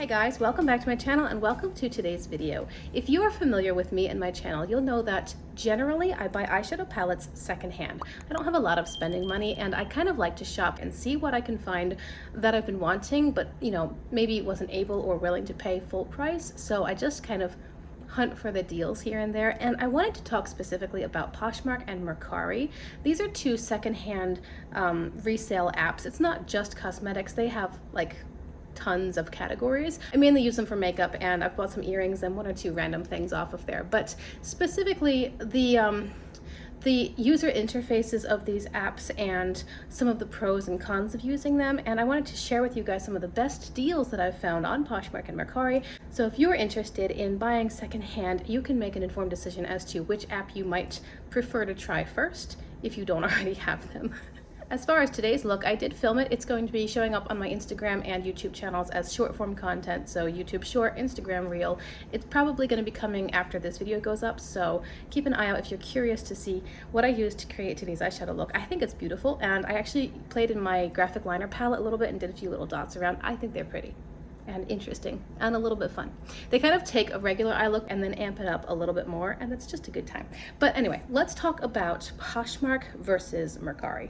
Hi guys, welcome back to my channel and welcome to today's video. If you are familiar with me and my channel, you'll know that generally I buy eyeshadow palettes secondhand. I don't have a lot of spending money and I kind of like to shop and see what I can find that I've been wanting, but maybe wasn't able or willing to pay full price. So I just kind of hunt for the deals here and there, and I wanted to talk specifically about PoshMark and Mercari. These are two secondhand resale apps. It's not just cosmetics. They have like tons of categories. I mainly use them for makeup, and I've bought some earrings and one or two random things off of there. But specifically the user interfaces of these apps and some of the pros and cons of using them, and I wanted to share with you guys some of the best deals that I've found on PoshMark and Mercari. So if you're interested in buying secondhand, you can make an informed decision as to which app you might prefer to try first if you don't already have them. As far as today's look, I did film it. It's going to be showing up on my Instagram and YouTube channels as short form content. So YouTube short, Instagram reel. It's probably going to be coming after this video goes up. So keep an eye out if you're curious to see what I used to create today's eyeshadow look. I think it's beautiful, and I actually played in my graphic liner palette a little bit and did a few little dots around. I think they're pretty and interesting and a little bit fun. They kind of take a regular eye look and then amp it up a little bit more, and it's just a good time. But anyway, let's talk about PoshMark versus Mercari.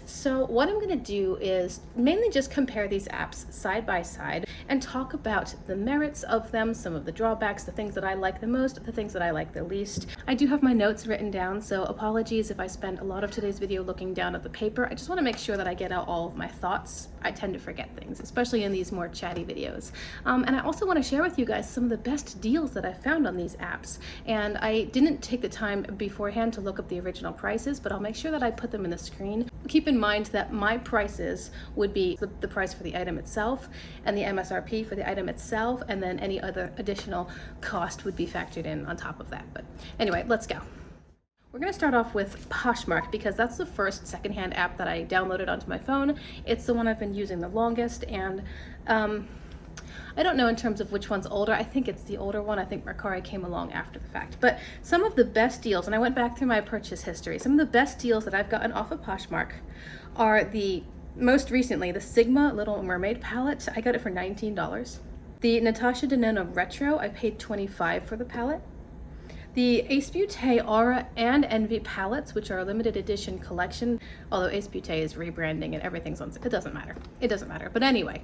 So what I'm going to do is mainly just compare these apps side by side and talk about the merits of them, some of the drawbacks, the things that I like the most, the things that I like the least. I do have my notes written down, so apologies if I spend a lot of today's video looking down at the paper. I just want to make sure that I get out all of my thoughts. I tend to forget things, especially in these more chatty videos. And I also want to share with you guys some of the best deals that I found on these apps. And I didn't take the time beforehand to look up the original prices, but I'll make sure that I put them in the screen. Keep in mind that my prices would be the price for the item itself and the MSRP for the item itself, and then any other additional cost would be factored in on top of that. But anyway, let's go. We're going to start off with PoshMark because that's the first secondhand app that I downloaded onto my phone. It's the one I've been using the longest, and I don't know in terms of which one's older. I think it's the older one. I think Mercari came along after the fact. But some of the best deals, and I went back through my purchase history, some of the best deals that I've gotten off of PoshMark are most recently, the Sigma Little Mermaid palette. I got it for $19. The Natasha Denona Retro, I paid $25 for the palette. The Ace Beauté Aura and Envy palettes, which are a limited edition collection, although Ace Beauté is rebranding and everything's on sale. It doesn't matter. It doesn't matter. But anyway,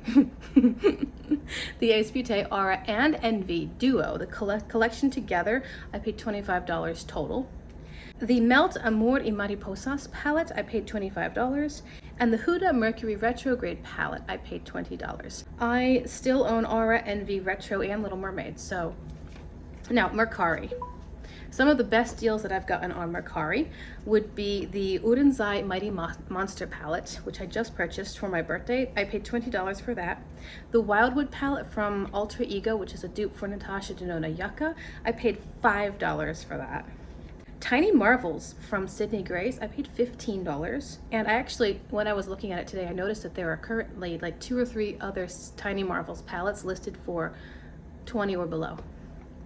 the Ace Beauté Aura and Envy duo, the collection together, I paid $25 total. The Melt Amor y Mariposas palette, I paid $25. And the Huda Mercury Retrograde palette, I paid $20. I still own Aura, Envy, Retro, and Little Mermaid. So now Mercari. Some of the best deals that I've gotten on Mercari would be the Urunzai Mighty Monster palette, which I just purchased for my birthday. I paid $20 for that. The Wildwood palette from Alter Ego, which is a dupe for Natasha Denona Yucca, I paid $5 for that. Tiny Marvels from Sydney Grace, I paid $15. And I actually, when I was looking at it today, I noticed that there are currently like 2 or 3 other Tiny Marvels palettes listed for $20 or below.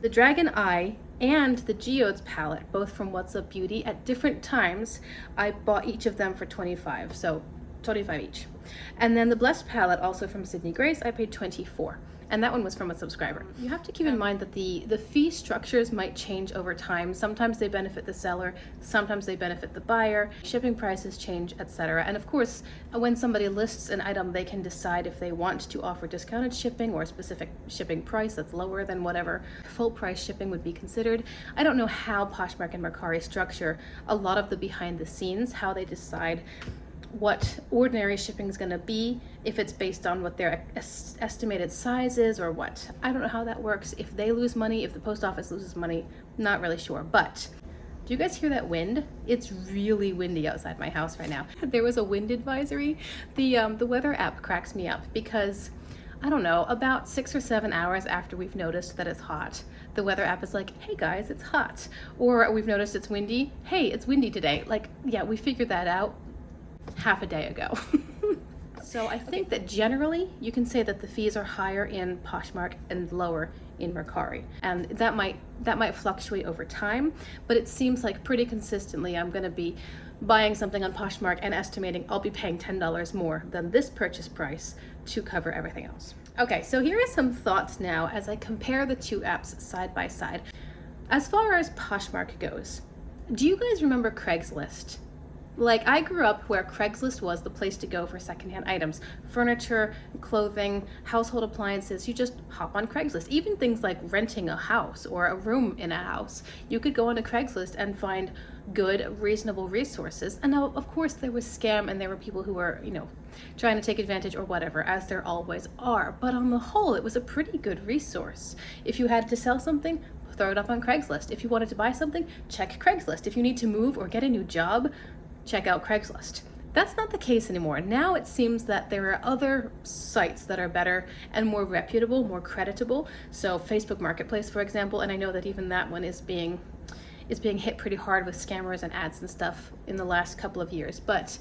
The Dragon Eye and the Geodes palette, both from What's Up Beauty, at different times, I bought each of them for $25, so $25 each. And then the Blessed palette, also from Sydney Grace, I paid $24. And that one was from a subscriber. You have to keep in mind that the fee structures might change over time. Sometimes they benefit the seller, sometimes they benefit the buyer, shipping prices change, etc. And of course, when somebody lists an item, they can decide if they want to offer discounted shipping or a specific shipping price that's lower than whatever full price shipping would be considered. I don't know how PoshMark and Mercari structure a lot of the behind the scenes, how they decide what ordinary shipping is going to be, if it's based on what their estimated size is or what. I don't know how that works. If they lose money, if the post office loses money, not really sure. But do you guys hear that wind? It's really windy outside my house right now. There was a wind advisory. The weather app cracks me up because, I don't know, about 6 or 7 hours after we've noticed that it's hot, the weather app is like, hey guys, it's hot. Or we've noticed it's windy. Hey, it's windy today. Like, yeah, we figured that out half a day ago. So I think that generally you can say that the fees are higher in PoshMark and lower in Mercari, and that might fluctuate over time, but it seems like pretty consistently I'm going to be buying something on Poshmark and estimating I'll be paying $10 more than this purchase price to cover everything else. Okay, so here are some thoughts now as I compare the two apps side by side. As far as Poshmark goes, do you guys remember Craigslist? Like, I grew up where Craigslist was the place to go for secondhand items, furniture, clothing, household appliances. You just hop on Craigslist. Even things like renting a house or a room in a house. You could go onto Craigslist and find good, reasonable resources. And now, of course, there was scam and there were people who were, trying to take advantage or whatever, as there always are. But on the whole, it was a pretty good resource. If you had to sell something, throw it up on Craigslist. If you wanted to buy something, check Craigslist. If you need to move or get a new job, check out Craigslist. That's not the case anymore. Now it seems that there are other sites that are better and more reputable, more creditable. So Facebook Marketplace, for example, and I know that even that one is being hit pretty hard with scammers and ads and stuff in the last couple of years. But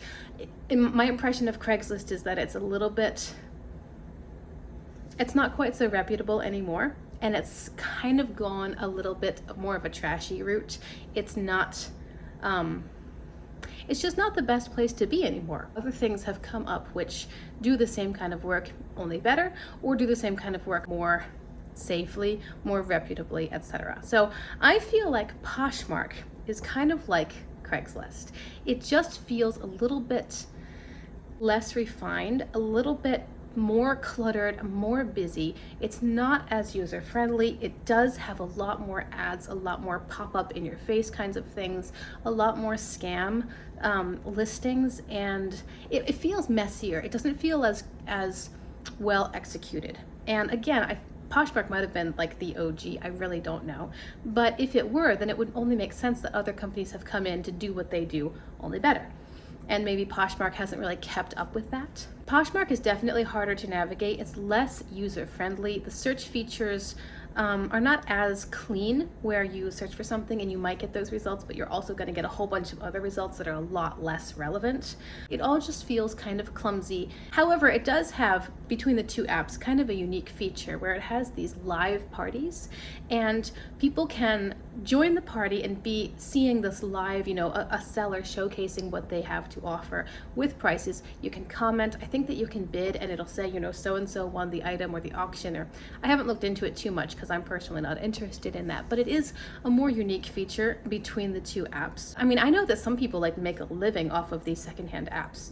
my impression of Craigslist is that it's not quite so reputable anymore. And it's kind of gone a little bit more of a trashy route. It's just not the best place to be anymore. Other things have come up which do the same kind of work, only better, or do the same kind of work more safely, more reputably, etc. So I feel like Poshmark is kind of like Craigslist. It just feels a little bit less refined, a little bit more cluttered, more busy. It's not as user-friendly. It does have a lot more ads, a lot more pop-up in your face kinds of things, a lot more scam listings, and it feels messier. It doesn't feel as well executed. And again, Poshmark might have been like the OG, I really don't know. But if it were, then it would only make sense that other companies have come in to do what they do, only better. And maybe Poshmark hasn't really kept up with that. Poshmark is definitely harder to navigate. It's less user-friendly. The search features are not as clean, where you search for something and you might get those results, but you're also going to get a whole bunch of other results that are a lot less relevant. It all just feels kind of clumsy. However, it does have, between the two apps, kind of a unique feature where it has these live parties, and people can join the party and be seeing this live, a seller showcasing what they have to offer with prices. You can comment. I think that you can bid and it'll say, so-and-so won the item or the auction, or I haven't looked into it too much because I'm personally not interested in that, but it is a more unique feature between the two apps. I mean, I know that some people make a living off of these secondhand apps.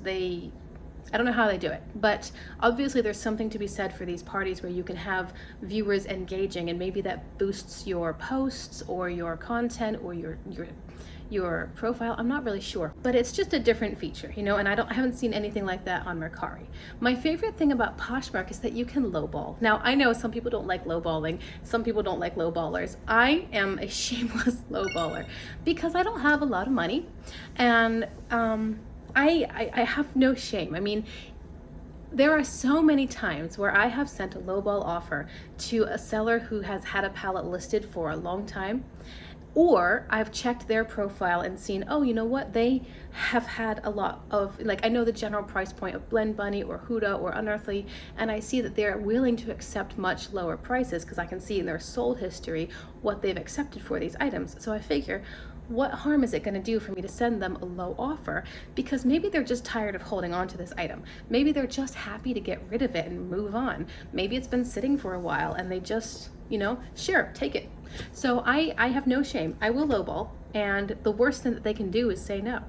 I don't know how they do it, but obviously there's something to be said for these parties where you can have viewers engaging, and maybe that boosts your posts or your content or your profile. I'm not really sure, but it's just a different feature, and I haven't seen anything like that on Mercari. My favorite thing about Poshmark is that you can lowball. Now, I know some people don't like lowballing, some people don't like lowballers. I am a shameless lowballer because I don't have a lot of money, and I have no shame. I mean, there are so many times where I have sent a lowball offer to a seller who has had a palette listed for a long time, or I've checked their profile and seen, oh, you know what, they have had a lot of, I know the general price point of Blend Bunny or Huda or Unearthly, and I see that they're willing to accept much lower prices because I can see in their sold history what they've accepted for these items. So I figure, what harm is it going to do for me to send them a low offer? Because maybe they're just tired of holding on to this item. Maybe they're just happy to get rid of it and move on. Maybe it's been sitting for a while and they just, sure, take it. So I have no shame. I will lowball, and the worst thing that they can do is say no.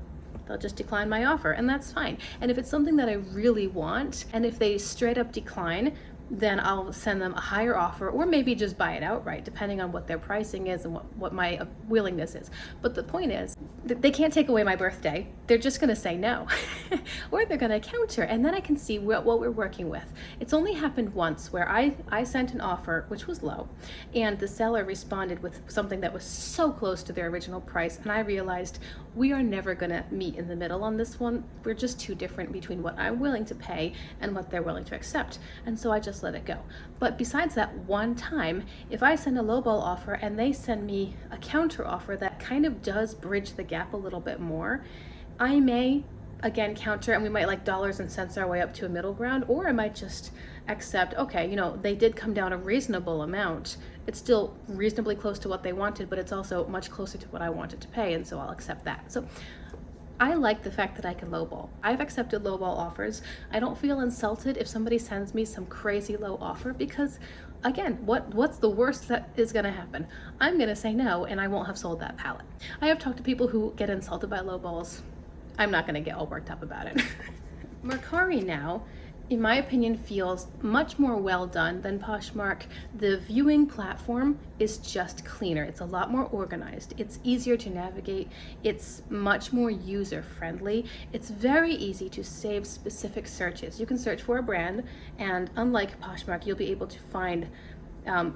They'll just decline my offer, and that's fine. And if it's something that I really want, and if they straight up decline, then I'll send them a higher offer, or maybe just buy it outright, depending on what their pricing is and what my willingness is. But the point is, they can't take away my birthday. They're just going to say no, or they're going to counter, and then I can see what we're working with. It's only happened once where I sent an offer which was low, and the seller responded with something that was so close to their original price, and I realized we are never going to meet in the middle on this one. We're just too different between what I'm willing to pay and what they're willing to accept, and so I just let it go. But besides that one time, if I send a lowball offer and they send me a counter offer that kind of does bridge the gap a little bit more, I may again counter, and we might dollars and cents our way up to a middle ground, or I might just accept, okay, they did come down a reasonable amount. It's still reasonably close to what they wanted, but it's also much closer to what I wanted to pay, and so I'll accept that. So I like the fact that I can lowball. I've accepted lowball offers. I don't feel insulted if somebody sends me some crazy low offer because, again, what's the worst that is gonna happen? I'm gonna say no and I won't have sold that palette. I have talked to people who get insulted by lowballs. I'm not gonna get all worked up about it. Mercari now, in my opinion, feels much more well done than Poshmark. The viewing platform is just cleaner. It's a lot more organized. It's easier to navigate. It's much more user friendly. It's very easy to save specific searches. You can search for a brand, and unlike Poshmark, you'll be able to find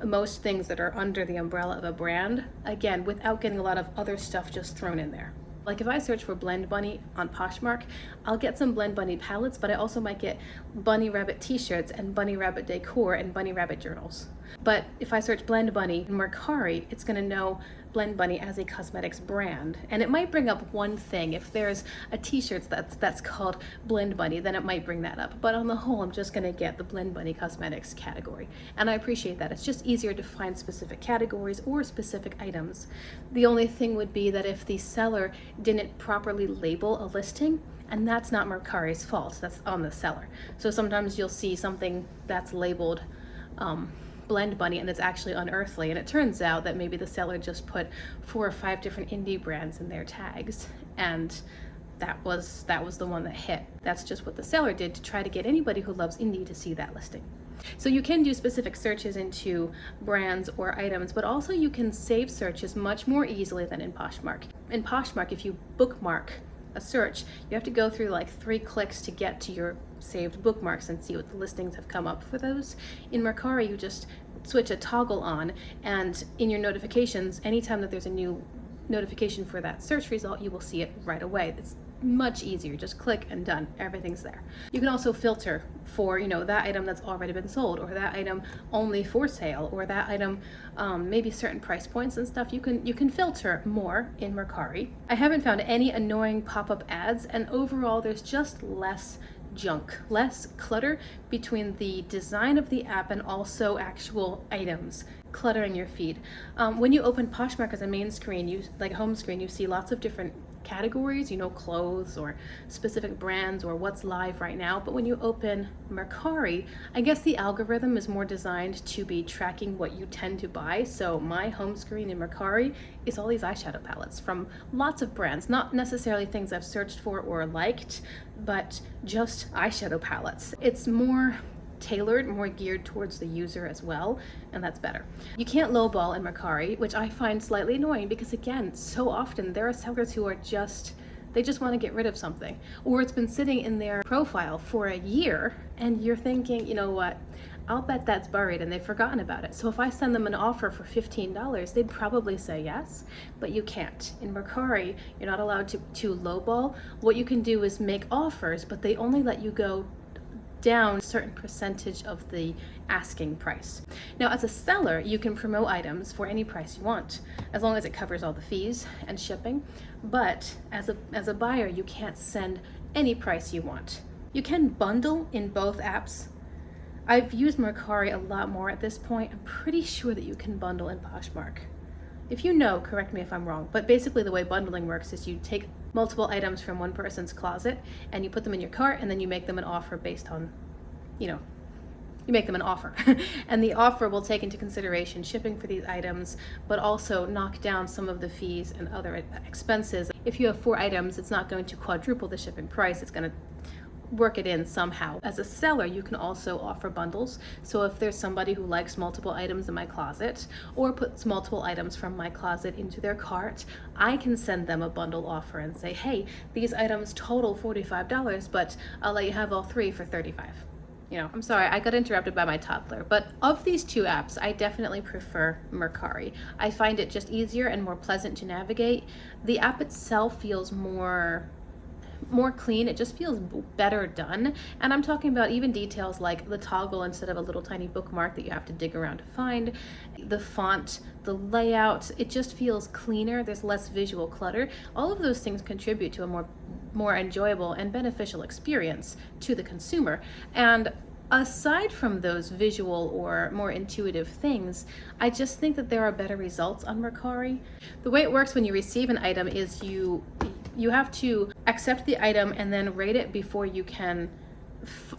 most things that are under the umbrella of a brand, again, without getting a lot of other stuff just thrown in there. Like if I search for Blend Bunny on Poshmark, I'll get some Blend Bunny palettes, but I also might get Bunny Rabbit t-shirts and Bunny Rabbit decor and Bunny Rabbit journals. But if I search Blend Bunny in Mercari, it's gonna know Blend Bunny as a cosmetics brand. And it might bring up one thing. If there's a t-shirt that's called Blend Bunny, then it might bring that up. But on the whole, I'm just gonna get the Blend Bunny cosmetics category. And I appreciate that. It's just easier to find specific categories or specific items. The only thing would be that if the seller didn't properly label a listing, and that's not Mercari's fault, that's on the seller. So sometimes you'll see something that's labeled Blend Bunny and it's actually unearthly, and it turns out that maybe the seller just put 4 or 5 different indie brands in their tags, and that was the one that hit. That's just what the seller did to try to get anybody who loves indie to see that listing. So you can do specific searches into brands or items, but also you can save searches much more easily than in Poshmark. In Poshmark, if you bookmark a search, you have to go through like 3 clicks to get to your saved bookmarks and see what the listings have come up for those. In Mercari, you just switch a toggle on, and in your notifications, anytime that there's a new notification for that search result, you will see it right away. It's much easier. Just click and done. Everything's there. You can also filter for, that item that's already been sold, or that item only for sale, or that item maybe certain price points and stuff. You can filter more in Mercari. I haven't found any annoying pop-up ads, and overall there's just less junk, less clutter between the design of the app and also actual items cluttering your feed. When you open Poshmark as a main screen, like home screen, you see lots of different categories, clothes or specific brands or what's live right now. But when you open Mercari, I guess the algorithm is more designed to be tracking what you tend to buy. So my home screen in Mercari is all these eyeshadow palettes from lots of brands, not necessarily things I've searched for or liked, but just eyeshadow palettes. It's more tailored, more geared towards the user as well, and that's better. You can't lowball in Mercari, which I find slightly annoying because, again, so often there are sellers who are they just want to get rid of something, or it's been sitting in their profile for a year and you're thinking, you know what, I'll bet that's buried and they've forgotten about it. So if I send them an offer for $15, they'd probably say yes, but you can't. In Mercari, you're not allowed to lowball. What you can do is make offers, but they only let you go down a certain percentage of the asking price. Now, as a seller, you can promote items for any price you want, as long as it covers all the fees and shipping. But as a buyer, you can't send any price you want. You can bundle in both apps. I've used Mercari a lot more at this point. I'm pretty sure that you can bundle in Poshmark. If you know, correct me if I'm wrong, but basically the way bundling works is you take multiple items from one person's closet and you put them in your cart, and then you make them an offer based on, you make them an offer. And the offer will take into consideration shipping for these items, but also knock down some of the fees and other expenses. If you have 4 items, it's not going to quadruple the shipping price. It's going to work it in somehow. As a seller, you can also offer bundles. So if there's somebody who likes multiple items in my closet, or puts multiple items from my closet into their cart, I can send them a bundle offer and say, hey, these items total $45, but I'll let you have all 3 for $35. I'm sorry, I got interrupted by my toddler, but of these 2 apps, I definitely prefer Mercari. I find it just easier and more pleasant to navigate. The app itself feels more clean. It just feels better done. And I'm talking about even details like the toggle instead of a little tiny bookmark that you have to dig around to find, the font, the layout. It just feels cleaner. There's less visual clutter. All of those things contribute to a more enjoyable and beneficial experience to the consumer. And aside from those visual or more intuitive things, I just think that there are better results on Mercari. The way it works when you receive an item is you have to accept the item and then rate it before you can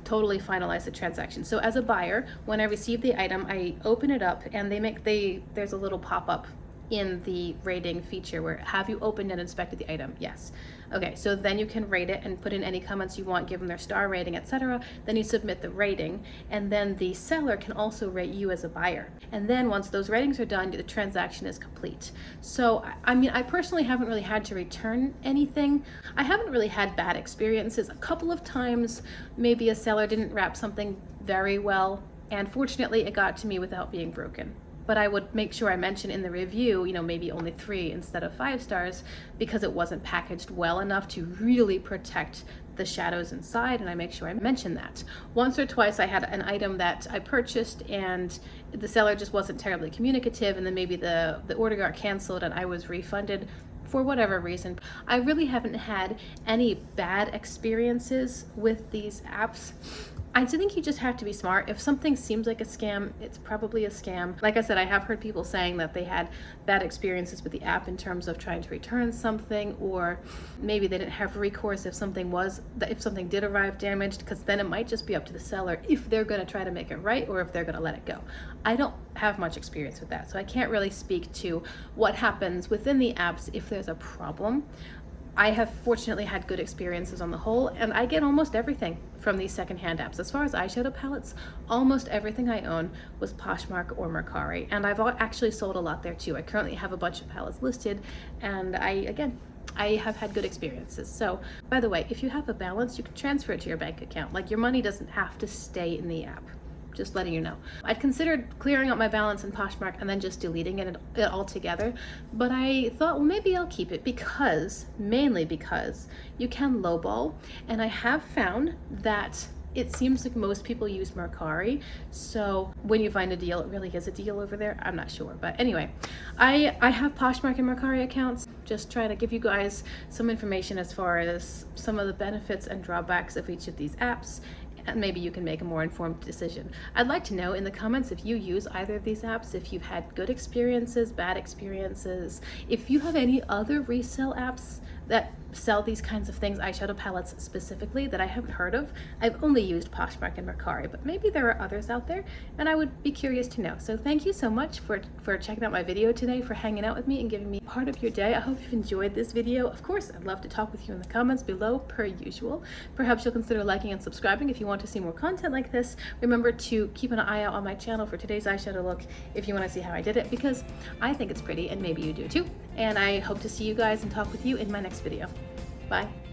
totally finalize the transaction. So as a buyer, when I receive the item, I open it up and there's a little pop-up in the rating feature where, have you opened and inspected the item? Yes. Okay, so then you can rate it and put in any comments you want, give them their star rating, etc. Then you submit the rating, and then the seller can also rate you as a buyer. And then once those ratings are done, the transaction is complete. So, I mean, I personally haven't really had to return anything. I haven't really had bad experiences. A couple of times, maybe a seller didn't wrap something very well, and fortunately it got to me without being broken. But I would make sure I mention in the review, you know, maybe only 3 instead of 5 stars, because it wasn't packaged well enough to really protect the shadows inside, and I make sure I mention that. Once or twice I had an item that I purchased and the seller just wasn't terribly communicative, and then maybe the order got canceled and I was refunded for whatever reason. I really haven't had any bad experiences with these apps. I think you just have to be smart. If something seems like a scam, it's probably a scam. Like I said, I have heard people saying that they had bad experiences with the app in terms of trying to return something, or maybe they didn't have recourse if something did arrive damaged, because then it might just be up to the seller if they're going to try to make it right or if they're going to let it go. I don't have much experience with that, so I can't really speak to what happens within the apps if there's a problem. I have fortunately had good experiences on the whole, and I get almost everything from these secondhand apps. As far as eyeshadow palettes, almost everything I own was PoshMark or Mercari, and I've actually sold a lot there too. I currently have a bunch of palettes listed, and I have had good experiences. So, by the way, if you have a balance, you can transfer it to your bank account. Like, your money doesn't have to stay in the app. Just letting you know. I'd considered clearing out my balance in PoshMark and then just deleting it altogether, but I thought, well, maybe I'll keep it mainly because you can lowball, and I have found that it seems like most people use Mercari, so when you find a deal, it really is a deal over there. I'm not sure, but anyway, I have PoshMark and Mercari accounts, just trying to give you guys some information as far as some of the benefits and drawbacks of each of these apps, and maybe you can make a more informed decision. I'd like to know in the comments if you use either of these apps, if you've had good experiences, bad experiences, if you have any other resale apps that sell these kinds of things, eyeshadow palettes specifically, that I haven't heard of. I've only used PoshMark and Mercari, but maybe there are others out there, and I would be curious to know. So thank you so much for checking out my video today, for hanging out with me and giving me part of your day. I hope you've enjoyed this video. Of course, I'd love to talk with you in the comments below, per usual. Perhaps you'll consider liking and subscribing if you want to see more content like this. Remember to keep an eye out on my channel for today's eyeshadow look if you want to see how I did it, because I think it's pretty and maybe you do too. And I hope to see you guys and talk with you in my next video. Bye.